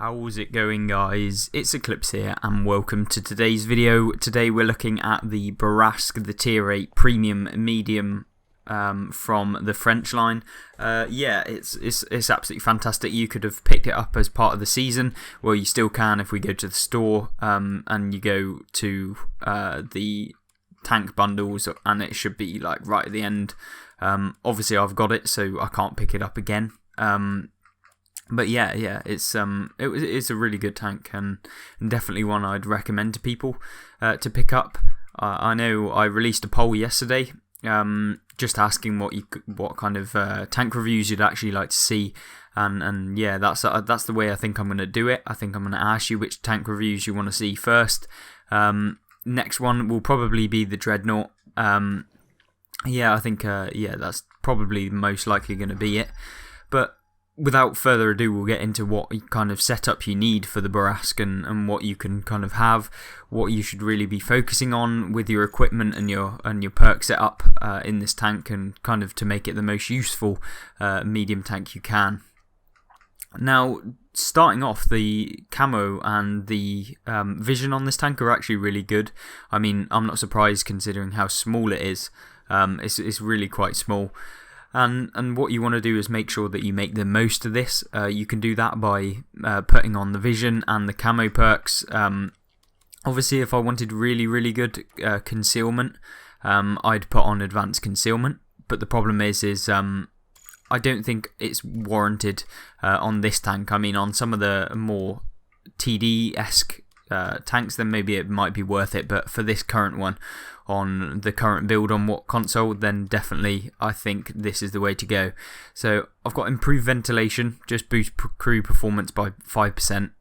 How's it going, guys? It's Eclipse here and welcome to today's video. Today we're looking at the Bourrasque, the tier 8 premium medium from the French line. It's absolutely fantastic. You could have picked it up as part of the season. Well, you still can if we go to the store and you go to the tank bundles, and it should be like right at the end. Obviously I've got it, so I can't pick it up again. But it's a really good tank and definitely one I'd recommend to people to pick up. I know I released a poll yesterday, just asking what kind of tank reviews you'd actually like to see, and yeah, that's the way I think I'm going to do it. I think I'm going to ask you which tank reviews you want to see first. Next one will probably be the Dreadnought. I think that's probably most likely going to be it. But without further ado, we'll get into what kind of setup you need for the Bourrasque and what you can kind of have, what you should really be focusing on with your equipment and your perk setup in this tank, and kind of to make it the most useful medium tank you can. Now, starting off, the camo and the vision on this tank are actually really good. I mean, I'm not surprised considering how small it is. It's really quite small. And what you want to do is make sure that you make the most of this. You can do that by putting on the vision and the camo perks. Obviously, if I wanted really, really good concealment, I'd put on advanced concealment. But the problem is I don't think it's warranted on this tank. I mean, on some of the more TD-esque tanks, then maybe it might be worth it. But for this current one, on the current build on what console, then definitely I think this is the way to go. So I've got improved ventilation, just boosts crew performance by 5%.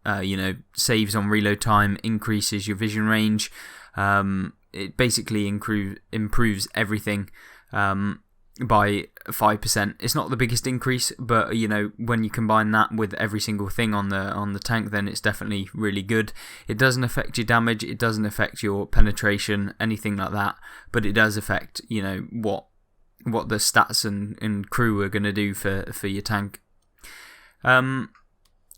Saves on reload time, increases your vision range. It basically improves everything by 5%. It's not the biggest increase, but when you combine that with every single thing on the tank, then it's definitely really good. It doesn't affect your damage, it doesn't affect your penetration, anything like that, but it does affect what the stats and crew are going to do for your tank.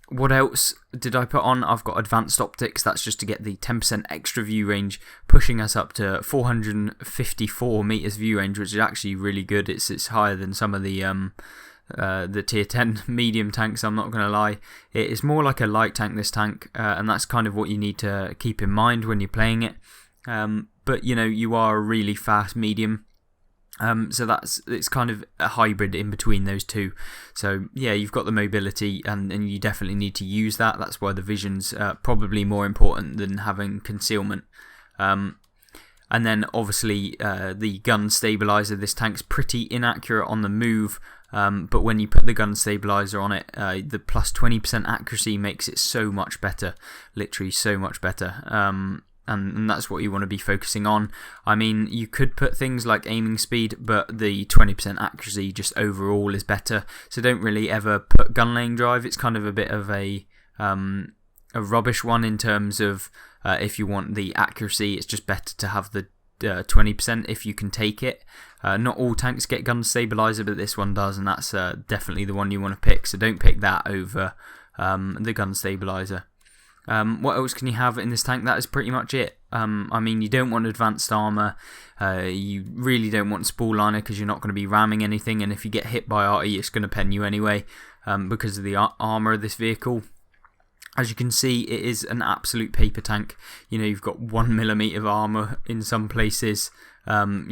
What else did I put on? I've got advanced optics. That's just to get the 10% extra view range, pushing us up to 454 meters view range, which is actually really good. It's higher than some of the tier 10 medium tanks, I'm not going to lie. It's more like a light tank, this tank, and that's kind of what you need to keep in mind when you're playing it. But you are a really fast medium. So it's kind of a hybrid in between those two. So yeah, you've got the mobility and you definitely need to use that. That's why the vision's probably more important than having concealment. And then obviously the gun stabilizer. This tank's pretty inaccurate on the move, but when you put the gun stabilizer on it, the plus 20% accuracy makes it so much better, literally so much better. And that's what you want to be focusing on. I mean, you could put things like aiming speed, but the 20% accuracy just overall is better. So don't really ever put gun laying drive. It's kind of a bit of a rubbish one in terms of if you want the accuracy, it's just better to have the 20% if you can take it. Not all tanks get gun stabilizer, but this one does, and that's definitely the one you want to pick. So don't pick that over the gun stabilizer. What else can you have in this tank? That is pretty much it. I mean, you don't want advanced armor. You really don't want spool liner because you're not going to be ramming anything, and if you get hit by arty, it's going to pen you anyway because of the armor of this vehicle. As you can see, it is an absolute paper tank. You've got 1mm of armor in some places. From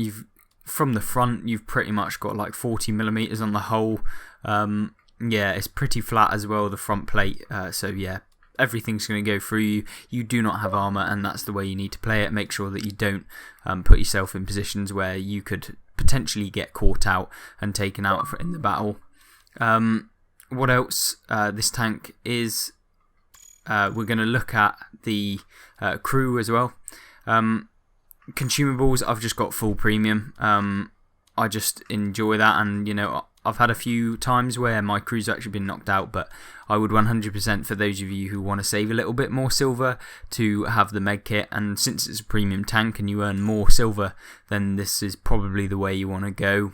the front, you've pretty much got like 40mm on the whole. It's pretty flat as well, the front plate. So yeah, everything's going to go through you. You do not have armor, and that's the way you need to play it. Make sure that you don't put yourself in positions where you could potentially get caught out and taken out in the battle. What else? This tank is... we're going to look at the crew as well. Consumables, I've just got full premium. I just enjoy that, and I've had a few times where my crew's actually been knocked out, but I would 100% for those of you who want to save a little bit more silver to have the med kit, and since it's a premium tank and you earn more silver, then this is probably the way you want to go.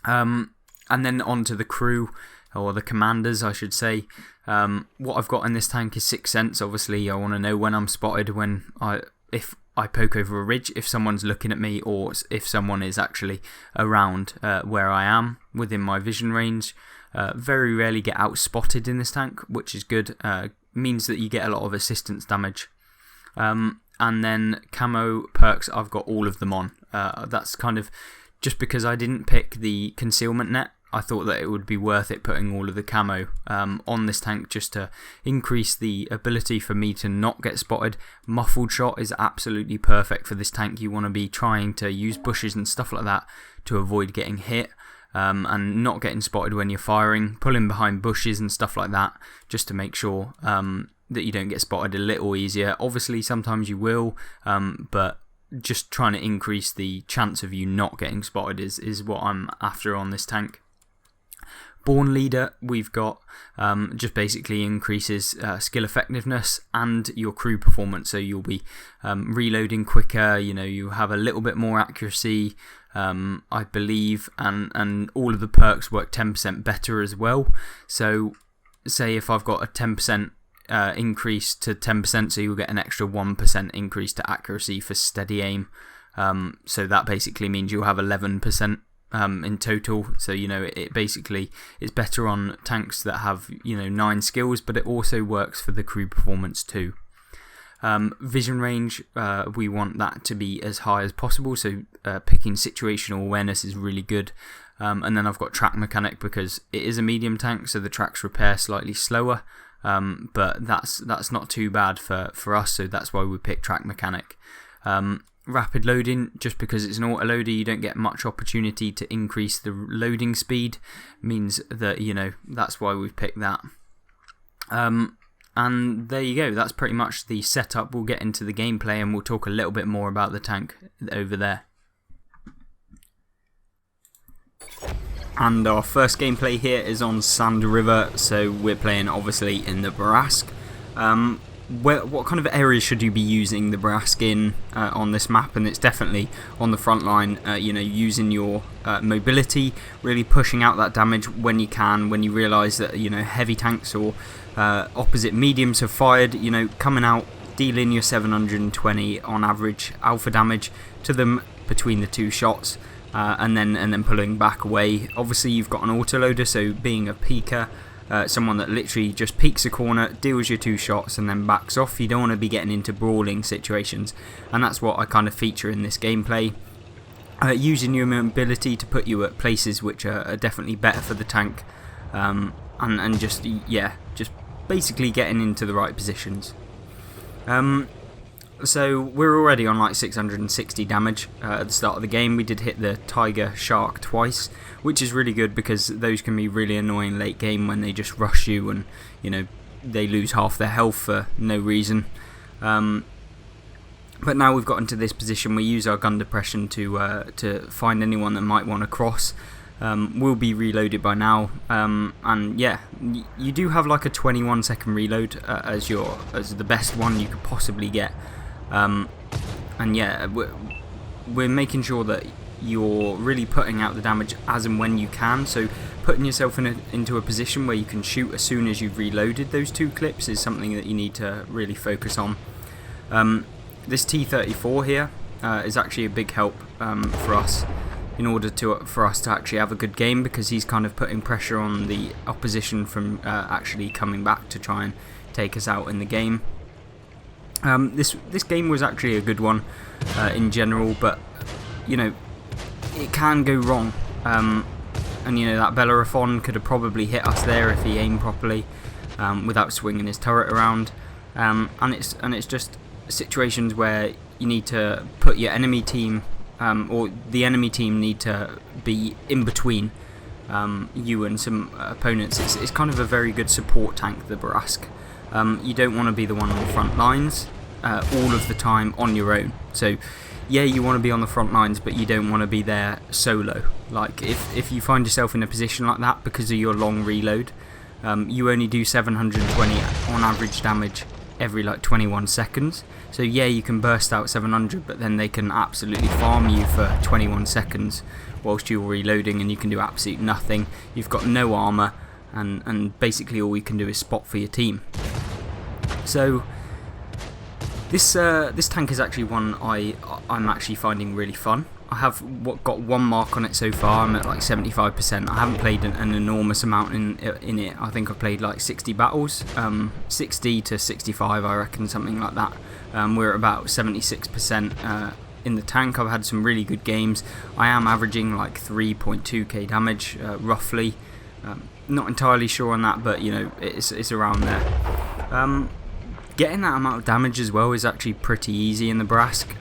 And then on to the crew. or the commanders I should say. What I've got in this tank is 6th sense. Obviously I want to know when I'm spotted, if I poke over a ridge, if someone's looking at me, or if someone is actually around where I am within my vision range. Very rarely get out spotted in this tank, which is good. Means that you get a lot of assistance damage. And then camo perks, I've got all of them on. That's kind of just because I didn't pick the concealment net. I thought that it would be worth it putting all of the camo on this tank just to increase the ability for me to not get spotted. Muffled shot is absolutely perfect for this tank. You want to be trying to use bushes and stuff like that to avoid getting hit and not getting spotted when you're firing. Pulling behind bushes and stuff like that just to make sure that you don't get spotted a little easier. Obviously sometimes you will, but just trying to increase the chance of you not getting spotted is what I'm after on this tank. Born Leader we've got just basically increases skill effectiveness and your crew performance, so you'll be reloading quicker, you have a little bit more accuracy, I believe, and all of the perks work 10% better as well. So say if I've got a 10% increase to 10%, so you'll get an extra 1% increase to accuracy for steady aim, so that basically means you'll have 11% in total. So it basically is better on tanks that have 9 skills, but it also works for the crew performance too. Vision range, we want that to be as high as possible, so picking situational awareness is really good. And then I've got track mechanic because it is a medium tank, so the tracks repair slightly slower, but that's not too bad for us, so that's why we pick track mechanic. Rapid loading, just because it's an auto loader, you don't get much opportunity to increase the loading speed, means that that's why we've picked that. And there you go, that's pretty much the setup. We'll get into the gameplay and we'll talk a little bit more about the tank over there. And our first gameplay here is on Sand River, so we're playing obviously in the Bourrasque. What kind of areas should you be using the Bourrasque in on this map? And it's definitely on the front line, using your mobility, really pushing out that damage when you can, when you realise that heavy tanks or opposite mediums have fired, coming out, dealing your 720 on average alpha damage to them between the 2 shots, and then pulling back away. Obviously you've got an autoloader, so being a peeker, someone that literally just peeks a corner, deals your 2 shots and then backs off. You don't want to be getting into brawling situations, and that's what I kind of feature in this gameplay. Using your mobility to put you at places which are definitely better for the tank, and just basically getting into the right positions. So we're already on like 660 damage at the start of the game. We did hit the Tiger Shark twice, which is really good because those can be really annoying late game when they just rush you and they lose half their health for no reason. But now we've got into this position, we use our gun depression to find anyone that might want to cross. Will be reloaded by now, and yeah, you do have like a 21-second reload as the best one you could possibly get. And yeah, we're making sure that you're really putting out the damage as and when you can, so putting yourself into a position where you can shoot as soon as you've reloaded those 2 clips is something that you need to really focus on. This T-34 here is actually a big help for us in order for us to actually have a good game, because he's kind of putting pressure on the opposition from actually coming back to try and take us out in the game. This game was actually a good one in general, but it can go wrong, and that Bellerophon could have probably hit us there if he aimed properly, without swinging his turret around, and it's just situations where you need to put your enemy team, or the enemy team need to be in between you and some opponents. It's kind of a very good support tank, the Bourrasque. You don't want to be the one on the front lines all of the time on your own. So yeah, you want to be on the front lines, but you don't want to be there solo. Like if you find yourself in a position like that because of your long reload, you only do 720 on average damage every like 21 seconds. So yeah, you can burst out 700, but then they can absolutely farm you for 21 seconds whilst you're reloading, and you can do absolutely nothing. You've got no armor, and basically all you can do is spot for your team. So this tank is actually one I'm actually finding really fun. I have got 1 mark on it so far. I'm at like 75%. I haven't played an enormous amount in it. I think I've played like 60 battles, 60 to 65 I reckon, something like that. We're at about 76% in the tank. I've had some really good games. I am averaging like 3.2k damage roughly. Not entirely sure on that, but you know, it's around there. Getting that amount of damage as well is actually pretty easy in the Bourrasque,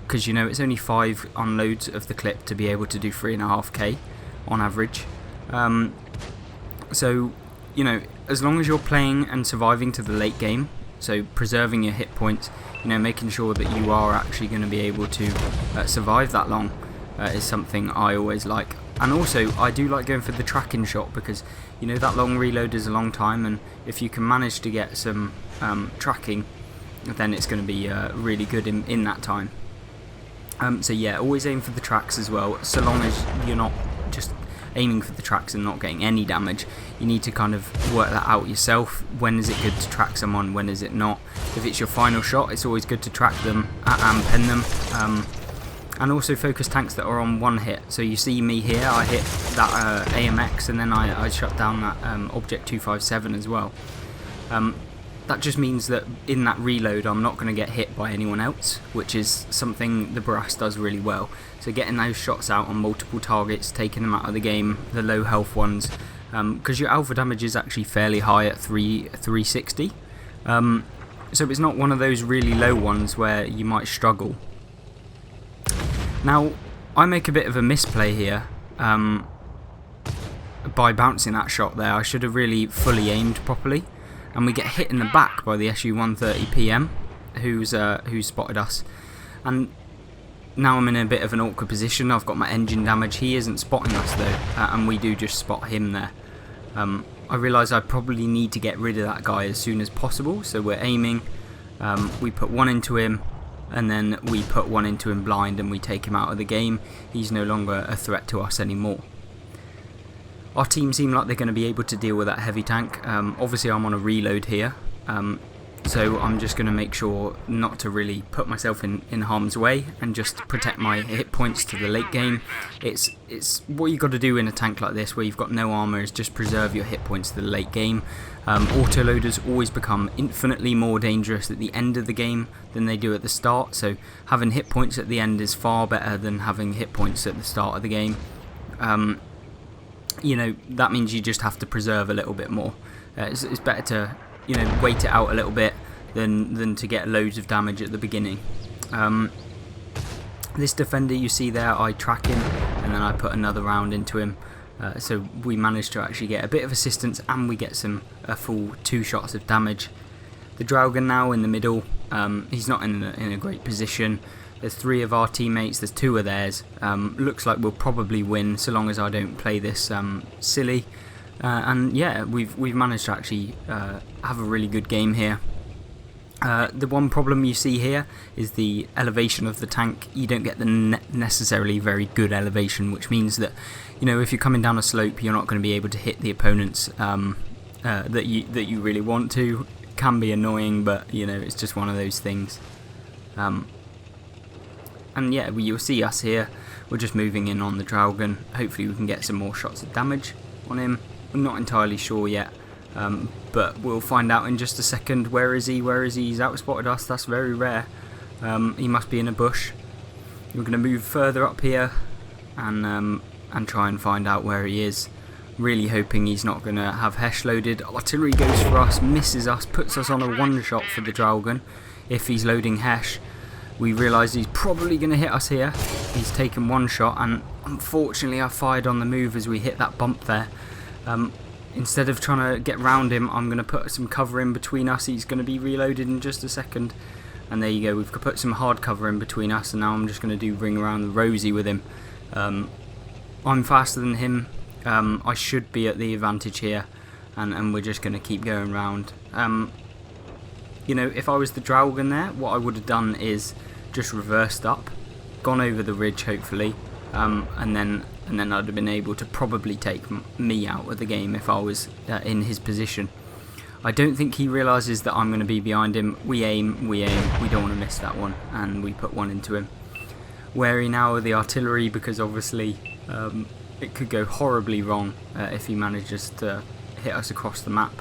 because you know it's only 5 unloads of the clip to be able to do 3.5k on average. So you know, as long as you're playing and surviving to the late game, so preserving your hit points, you know, making sure that you are actually going to be able to survive that long is something I always like. And also I do like going for the tracking shot, because you know that long reload is a long time, and if you can manage to get some tracking, then it's going to be really good in that time. So yeah, always aim for the tracks as well, so long as you're not just aiming for the tracks and not getting any damage. You need to kind of work that out yourself. When is it good to track someone, when is it not? If it's your final shot, it's always good to track them and pen them. And also focus tanks that are on 1 hit. So you see me here, I hit that AMX, and then I shut down that Object 257 as well. That just means that in that reload I'm not going to get hit by anyone else, which is something the Bourrasque does really well. So getting those shots out on multiple targets, taking them out of the game, the low health ones, because your alpha damage is actually fairly high at 360. So it's not one of those really low ones where you might struggle. Now, I make a bit of a misplay here by bouncing that shot there. I should have really fully aimed properly, and we get hit in the back by the SU-130 PM, who's spotted us. And now I'm in a bit of an awkward position. I've got my engine damage. He isn't spotting us though, and we do just spot him there. I realise I probably need to get rid of that guy as soon as possible, so we're aiming. We put 1 into him, and then we put 1 into him blind, and we take him out of the game. He's no longer a threat to us anymore. Our team seem like they're going to be able to deal with that heavy tank. Obviously I'm on a reload here, so I'm just going to make sure not to really put myself in harm's way and just protect my hit points to the late game. It's what you got to do in a tank like this where you've got no armour, is just preserve your hit points to the late game. Autoloaders always become infinitely more dangerous at the end of the game than they do at the start, so having hit points at the end is far better than having hit points at the start of the game. You know, that means you just have to preserve a little bit more. It's better to, you know, wait it out a little bit than to get loads of damage at the beginning. This defender you see there, I track him and then I put another round into him. So we managed to actually get a bit of assistance, and we get a full 2 shots of damage. The Draugen now in the middle, he's not in a great position. There's 3 of our teammates, there's 2 of theirs. Looks like we'll probably win so long as I don't play this silly. And yeah, we've managed to actually have a really good game here. The one problem you see here is the elevation of the tank. You don't get the necessarily very good elevation, which means that, you know, if you're coming down a slope, you're not going to be able to hit the opponents that you really want to. It can be annoying, but you know, it's just one of those things. And yeah, you'll see us here. We're just moving in on the Draugen. Hopefully we can get some more shots of damage on him. I'm not entirely sure yet, but we'll find out in just a second. Where is he? Where is he? He's outspotted us. That's very rare. He must be in a bush. We're going to move further up here and try and find out where he is. Really hoping he's not going to have Hesh loaded. Artillery goes for us, misses us, puts us on a 1-shot for the Draugen. If he's loading Hesh, we realise he's probably going to hit us here. He's taken 1 shot, and unfortunately I fired on the move as we hit that bump there. Instead of trying to get round him, I'm going to put some cover in between us. He's going to be reloaded in just a second. And there you go, we've put some hard cover in between us, and now I'm just going to do ring around the rosy with him. I'm faster than him. I should be at the advantage here, and we're just going to keep going round. You know, if I was the Draugen there, what I would have done is just reversed up, gone over the ridge hopefully, and then and then I'd have been able to probably take me out of the game if I was in his position. I don't think he realises that I'm going to be behind him. We aim, we don't want to miss that one, and we put one into him. Wary now of the artillery, because obviously it could go horribly wrong if he manages to hit us across the map.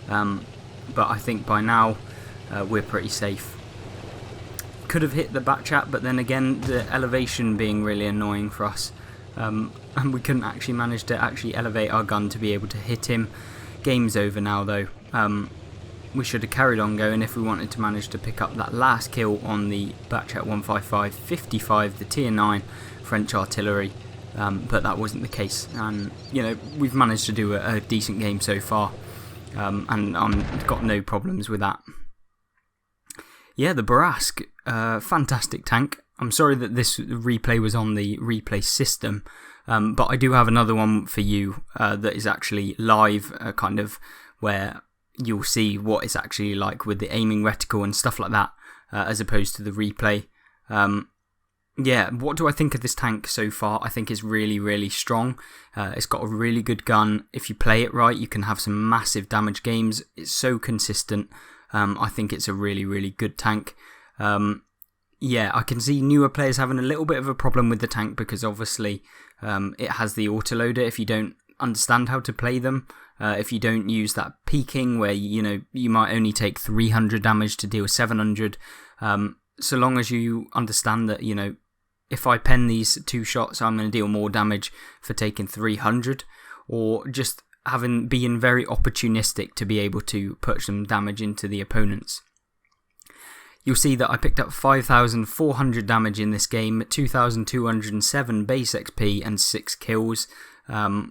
But I think by now we're pretty safe. Could have hit the back chat, but then again the elevation being really annoying for us, and we couldn't actually manage to actually elevate our gun to be able to hit him. Game's over now though. We should have carried on going if we wanted to manage to pick up that last kill on the Batchat 155-55, the tier 9 French artillery, but that wasn't the case, and you know, we've managed to do a decent game so far, and I've got no problems with that. Yeah, the Bourrasque, fantastic tank. I'm sorry that this replay was on the replay system, but I do have another one for you that is actually live, kind of where you'll see what it's actually like with the aiming reticle and stuff like that, as opposed to the replay. Yeah, what do I think of this tank so far? I think it's really, really strong. It's got a really good gun. If you play it right, you can have some massive damage games. It's so consistent. I think it's a really, really good tank. Yeah, I can see newer players having a little bit of a problem with the tank because obviously it has the autoloader. If you don't understand how to play them, if you don't use that peaking where you might only take 300 damage to deal 700, so long as you understand that if I pen these 2 shots I'm going to deal more damage for taking 300, or just being very opportunistic to be able to put some damage into the opponents. You'll see that I picked up 5,400 damage in this game, 2,207 base XP and 6 kills.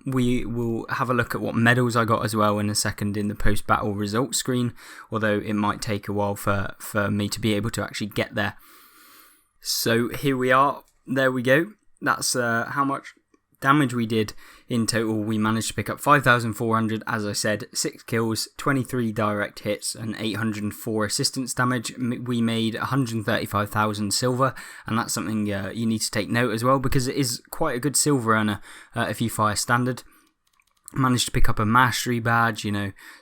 We will have a look at what medals I got as well in a second in the post-battle results screen, although it might take a while for me to be able to actually get there. So here we are, there we go. That's how much damage we did in total. We managed to pick up 5,400, as I said, 6 kills, 23 direct hits and 804 assistance damage. We made 135,000 silver, and that's something you need to take note as well, because it is quite a good silver earner if you fire standard. Managed to pick up a mastery badge,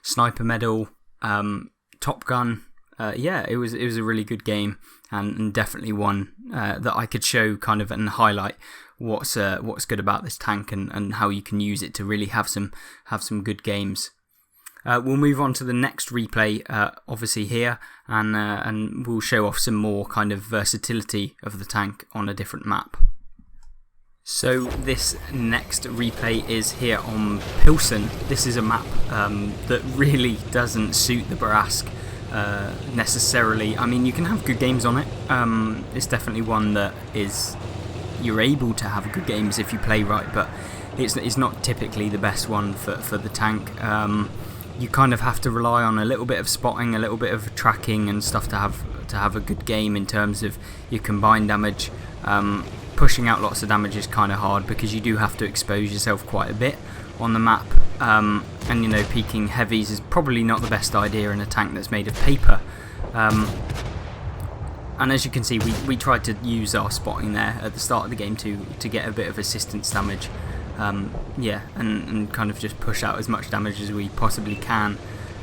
sniper medal, top gun. Yeah, it was a really good game, and definitely one that I could show kind of and highlight what's good about this tank and how you can use it to really have some good games. We'll move on to the next replay, obviously here, and we'll show off some more kind of versatility of the tank on a different map. So this next replay is here on Pilsen. This is a map that really doesn't suit the Bourrasque necessarily. I mean, you can have good games on it. It's definitely one that you're able to have good games if you play right, but it's not typically the best one for the tank. You kind of have to rely on a little bit of spotting, a little bit of tracking and stuff to have a good game in terms of your combined damage. Pushing out lots of damage is kind of hard because you do have to expose yourself quite a bit on the map, and peaking heavies is probably not the best idea in a tank that's made of paper. And as you can see, we tried to use our spotting there at the start of the game to get a bit of assistance damage, yeah, and kind of just push out as much damage as we possibly can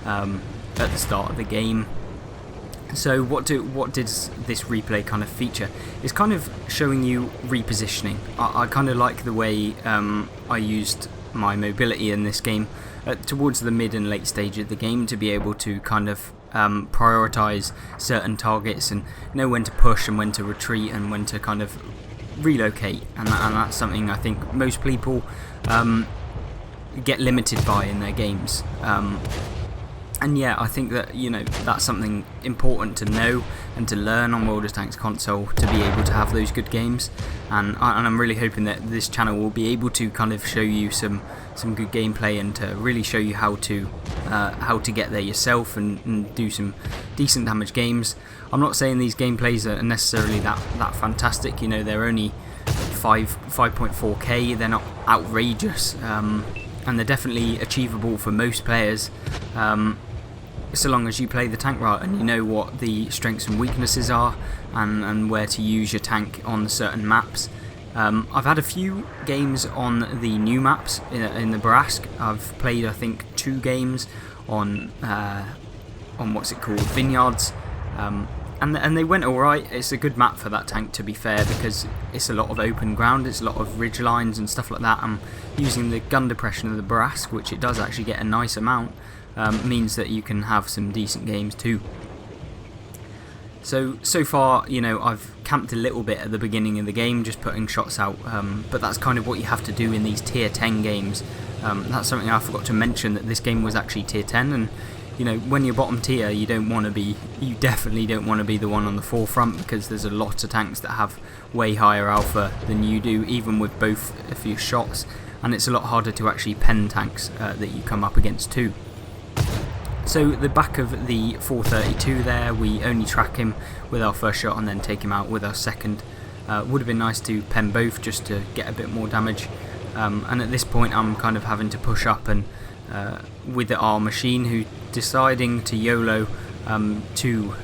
at the start of the game. So what did this replay kind of feature? It's kind of showing you repositioning. I kind of like the way I used my mobility in this game towards the mid and late stage of the game to be able to kind of prioritize certain targets and know when to push and when to retreat and when to kind of relocate, and that's something I think most people get limited by in their games. And yeah, I think that that's something important to know and to learn on World of Tanks console to be able to have those good games. And I'm really hoping that this channel will be able to kind of show you some good gameplay and to really show you how to get there yourself and do some decent damage games. I'm not saying these gameplays are necessarily that fantastic. They're only 5.4K. They're not outrageous, and they're definitely achievable for most players. So long as you play the tank right and you know what the strengths and weaknesses are and where to use your tank on certain maps, I've had a few games on the new maps in the Bourrasque. I've played, I think, 2 games on what's it called, Vineyards, and they went alright. It's a good map for that tank, to be fair, because it's a lot of open ground, it's a lot of ridge lines and stuff like that. And using the gun depression of the Bourrasque, which it does actually get a nice amount, means that you can have some decent games too. So far, I've camped a little bit at the beginning of the game, just putting shots out, but that's kind of what you have to do in these tier 10 games. That's something I forgot to mention, that this game was actually tier 10, and when you're bottom tier, you definitely don't want to be the one on the forefront, because there's a lot of tanks that have way higher alpha than you do, even with both of your shots, and it's a lot harder to actually pen tanks that you come up against too. So the back of the 432 there, we only track him with our first shot and then take him out with our second. Would have been nice to pen both just to get a bit more damage. And at this point I'm kind of having to push up, and with our machine, who deciding to YOLO 2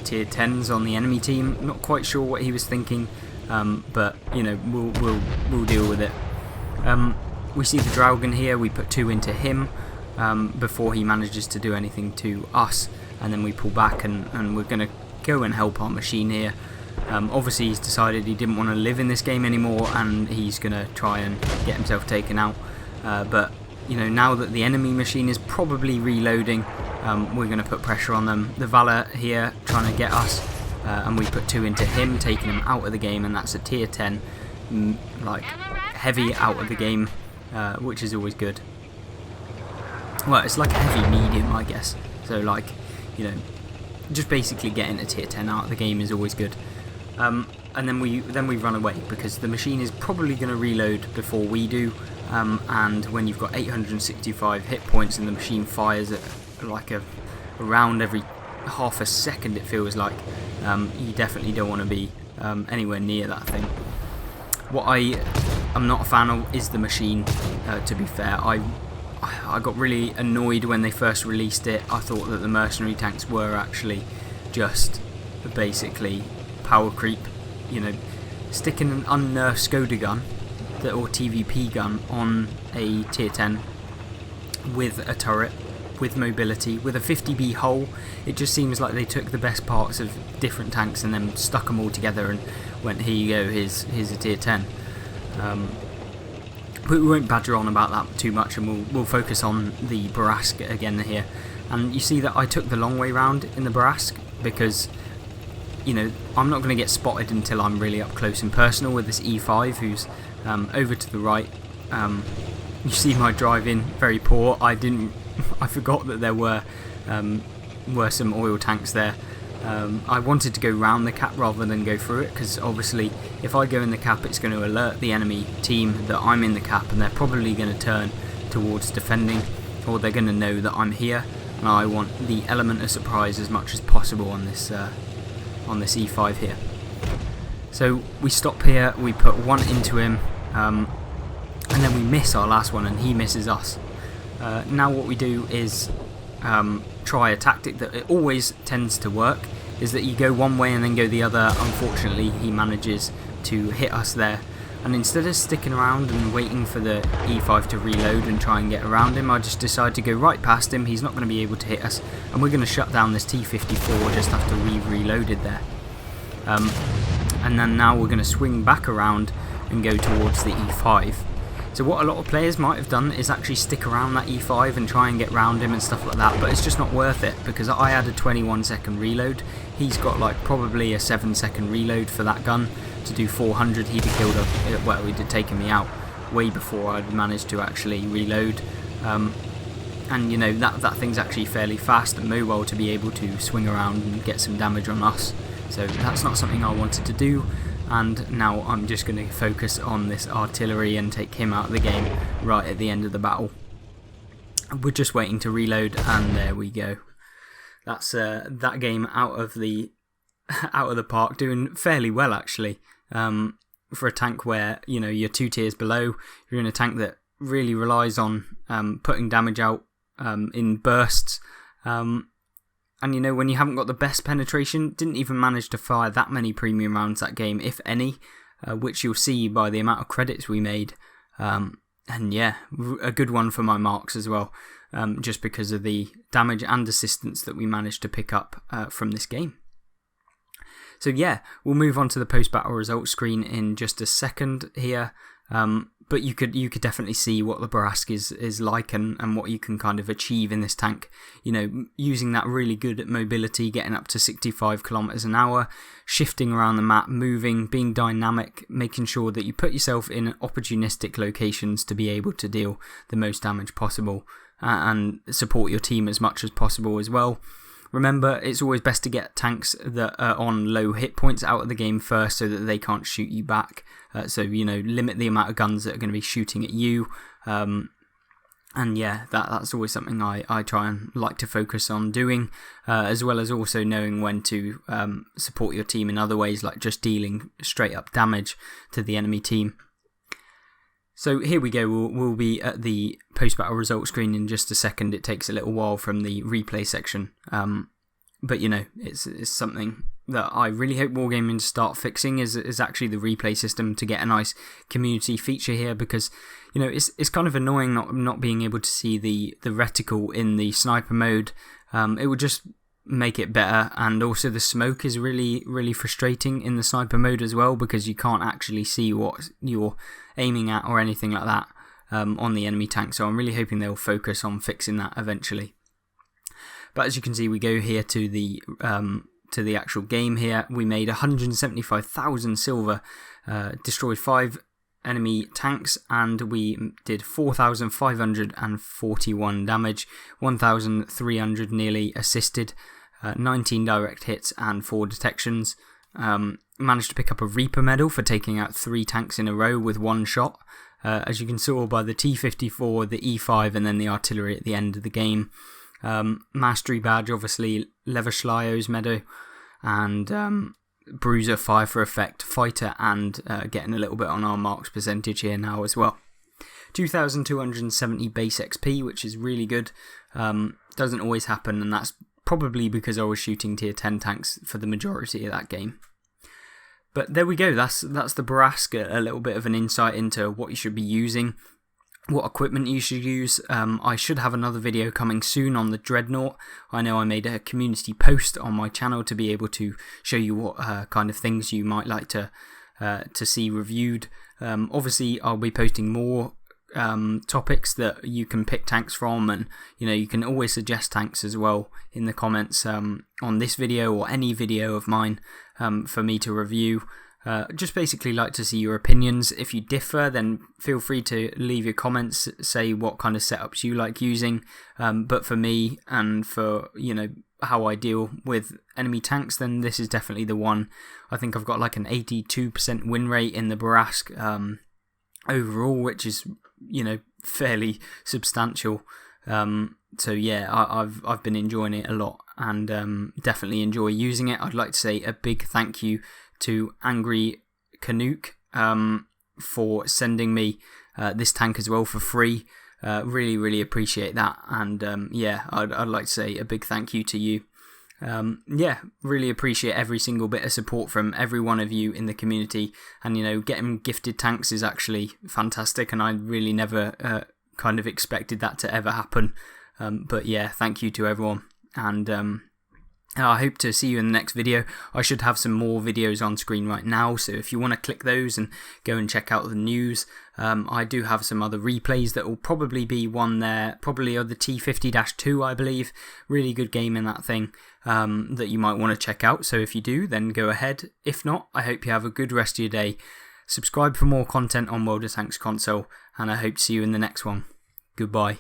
tier 10s on the enemy team. Not quite sure what he was thinking, but we'll deal with it. We see the Dragon here, we put 2 into him before he manages to do anything to us, and then we pull back, and we're going to go and help our machine here. Obviously he's decided he didn't want to live in this game anymore, and he's going to try and get himself taken out, but now that the enemy machine is probably reloading, we're going to put pressure on them. The Valor here trying to get us, and we put 2 into him, taking him out of the game, and that's a tier 10 like heavy out of the game, which is always good. Well, it's like a heavy medium, I guess. So just basically getting a tier 10 out of the game is always good. And then we run away, because the machine is probably going to reload before we do. And when you've got 865 hit points and the machine fires at like around every half a second, it feels like, you definitely don't want to be anywhere near that thing. What I'm not a fan of is the machine, to be fair. I got really annoyed when they first released it. I thought that the mercenary tanks were actually just basically power creep. Sticking an unnerfed Skoda gun or TVP gun on a tier 10 with a turret, with mobility, with a 50B hull. It just seems like they took the best parts of different tanks and then stuck them all together and went, here you go, here's a tier 10. But we won't badger on about that too much, and we'll focus on the Bourrasque again here. And you see that I took the long way round in the Bourrasque, because I'm not going to get spotted until I'm really up close and personal with this E5, who's over to the right. You see my driving, very poor. I forgot that there were some oil tanks there. I wanted to go round the cap rather than go through it, because obviously if I go in the cap, it's going to alert the enemy team that I'm in the cap, and they're probably going to turn towards defending, or they're going to know that I'm here, and I want the element of surprise as much as possible on this E5 here. So we stop here, we put 1 into him, and then we miss our last one and he misses us. Now what we do is try a tactic that it always tends to work, is that you go one way and then go the other. Unfortunately he manages to hit us there, and instead of sticking around and waiting for the E5 to reload and try and get around him, I just decide to go right past him. He's not going to be able to hit us, and we're going to shut down this T54 just after we've reloaded there. And then now we're going to swing back around and go towards the E5. So what a lot of players might have done is actually stick around that E5 and try and get round him and stuff like that, but it's just not worth it, because I had a 21-second reload. He's got like probably a 7-second reload for that gun to do 400. He'd have killed us, well, he'd have taken me out way before I'd managed to actually reload. And that thing's actually fairly fast and mobile to be able to swing around and get some damage on us. So that's not something I wanted to do. And now I'm just going to focus on this artillery and take him out of the game right at the end of the battle. We're just waiting to reload, and there we go. That's that game out of the park, doing fairly well actually. For a tank where you're 2 tiers below, you're in a tank that really relies on putting damage out in bursts. And when you haven't got the best penetration, didn't even manage to fire that many premium rounds that game, if any. which you'll see by the amount of credits we made. And yeah, a good one for my marks as well, just because of the damage and assistance that we managed to pick up from this game. So yeah, we'll move on to the post-battle results screen in just a second here. But you could definitely see what the Bourrasque is like and what you can kind of achieve in this tank. You know, using that really good mobility, getting up to 65 kilometers an hour, shifting around the map, moving, being dynamic, making sure that you put yourself in opportunistic locations to be able to deal the most damage possible and support your team as much as possible as well. Remember, it's always best to get tanks that are on low hit points out of the game first so that they can't shoot you back. So, you know, limit the amount of guns that are going to be shooting at you. And yeah, that's always something I try and like to focus on doing, as well as also knowing when to support your team in other ways, like just dealing straight up damage to the enemy team. So here we go, we'll be at the post-battle results screen in just a second. It takes a little while from the replay section, but you know, it's something that I really hope Wargaming start fixing is actually the replay system, to get a nice community feature here, because you know it's kind of annoying not being able to see the reticle in the sniper mode. It would just make it better, and also the smoke is really frustrating in the sniper mode as well, because you can't actually see what you're aiming at or anything like that on the enemy tank. So I'm really hoping they'll focus on fixing that eventually. But as you can see, we go here to the actual game here. We made 175,000 silver, destroyed 5 enemy tanks, and we did 4,541 damage, 1,300 nearly assisted, 19 direct hits and 4 detections. Managed to pick up a Reaper medal for taking out 3 tanks in a row with 1 shot, as you can see by the T-54, the E5 and then the artillery at the end of the game. Mastery badge, obviously, Leverschleio's medal, and Bruiser 5 for effect, fighter, and getting a little bit on our marks percentage here now as well. 2,270 base XP, which is really good. Doesn't always happen, and that's probably because I was shooting tier 10 tanks for the majority of that game. But there we go, that's the Bourrasque, a little bit of an insight into what you should be using, what equipment you should use. I should have another video coming soon on the Dreadnought. I know I made a community post on my channel to be able to show you what kind of things you might like to see reviewed. Obviously, I'll be posting more topics that you can pick tanks from, and you know, you can always suggest tanks as well in the comments on this video or any video of mine for me to review. Just basically like to see your opinions. If you differ, then feel free to leave your comments, say what kind of setups you like using. But for me, and for, you know, how I deal with enemy tanks, then this is definitely the one. I think I've got like an 82% win rate in the Bourrasque overall, which is, you know, fairly substantial. So yeah, I've been enjoying it a lot, and definitely enjoy using it. I'd like to say a big thank you to Angry Canuck for sending me this tank as well for free. Really appreciate that, and yeah, I'd like to say a big thank you to you. Yeah, really appreciate every single bit of support from every one of you in the community, and you know, getting gifted tanks is actually fantastic, and I really never kind of expected that to ever happen. But yeah, thank you to everyone, and I hope to see you in the next video. I should have some more videos on screen right now, so if you want to click those and go and check out the news, I do have some other replays that will probably be one there, probably of the T50-2, I believe. Really good game in that thing that you might want to check out, so if you do, then go ahead. If not, I hope you have a good rest of your day. Subscribe for more content on World of Tanks console, and I hope to see you in the next one. Goodbye.